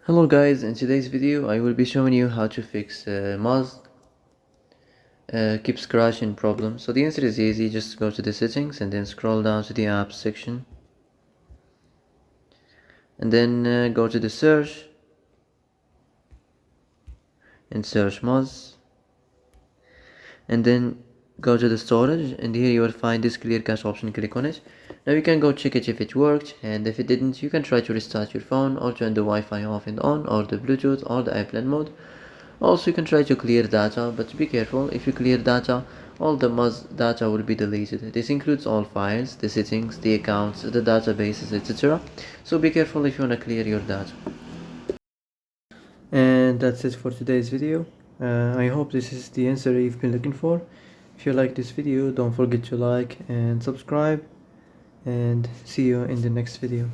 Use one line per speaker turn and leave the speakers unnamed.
Hello guys, in today's video I will be showing you how to fix Muzz keeps crashing problem. So the answer is easy, just go to the settings and then scroll down to the apps section and then go to the search and search Muzz and then go to the storage, and here you will find this clear cache option. Click on it. Now you can go check it if it worked, and if it didn't you can try to restart your phone or turn the Wi-Fi off and on, or the Bluetooth or the airplane mode. Also you can try to clear data, but be careful. If you clear data, all the Muzz data will be deleted. This includes all files, the settings, the accounts, the databases, etc. So be careful if you want to clear your data. And that's it for today's video. I hope this is the answer you've been looking for. If you like this video, don't forget to like and subscribe, and see you in the next video.